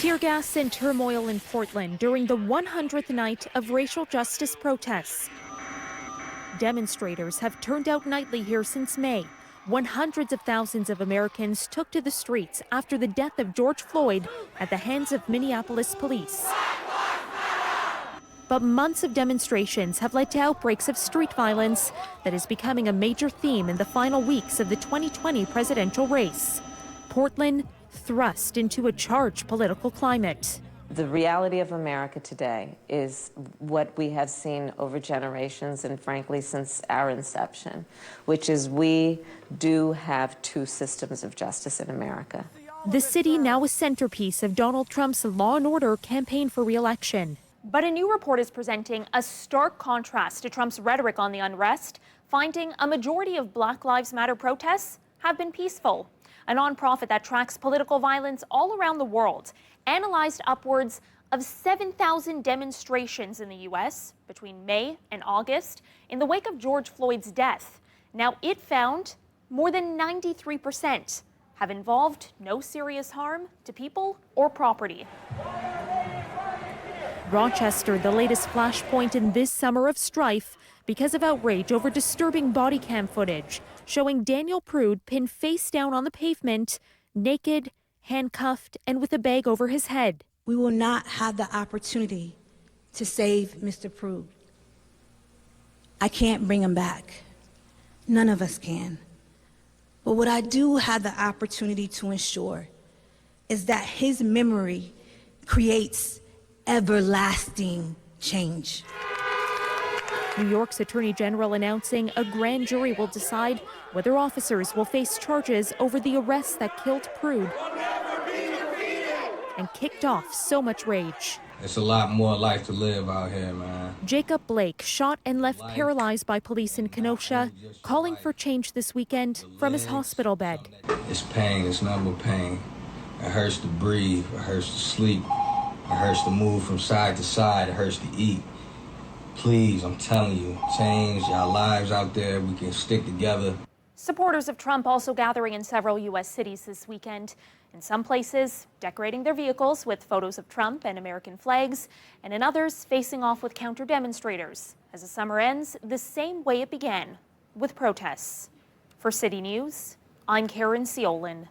Tear gas and turmoil in Portland during the 100th night of racial justice protests. Demonstrators have turned out nightly here since May, when hundreds of thousands of Americans took to the streets after the death of George Floyd at the hands of Minneapolis police. But months of demonstrations have led to outbreaks of street violence that is becoming a major theme in the final weeks of the 2020 presidential race. Portland thrust into a charged political climate. The reality of America today is what we have seen over generations and frankly since our inception, which is we do have two systems of justice in America. The city now a centerpiece of Donald Trump's law and order campaign for re-election. But a new report is presenting a stark contrast to Trump's rhetoric on the unrest, finding a majority of Black Lives Matter protests have been peaceful. A nonprofit that tracks political violence all around the world analyzed upwards of 7,000 demonstrations in the U.S. between May and August in the wake of George Floyd's death. Now, it found more than 93% have involved no serious harm to people or property. Rochester, the latest flashpoint in this summer of strife because of outrage over disturbing body cam footage showing Daniel Prude pinned face down on the pavement, naked, handcuffed, and with a bag over his head. We will not have the opportunity to save Mr. Prude. I can't bring him back. None of us can. But what I do have the opportunity to ensure is that his memory creates everlasting change. New York's Attorney General announcing a grand jury will decide whether officers will face charges over the arrests that killed Prude and kicked off so much rage. It's a lot more life to live out here, man. Jacob Blake, shot and left paralyzed by police in Kenosha, calling for change this weekend from his hospital bed. It's pain, it's nothing but pain. It hurts to breathe, it hurts to sleep, it hurts to move from side to side, it hurts to eat. Please, I'm telling you, change our lives out there. We can stick together. Supporters of Trump also gathering in several U.S. cities this weekend. In some places, decorating their vehicles with photos of Trump and American flags, and in others, facing off with counter-demonstrators as the summer ends the same way it began, with protests. For City News, I'm Caryn Ceolin.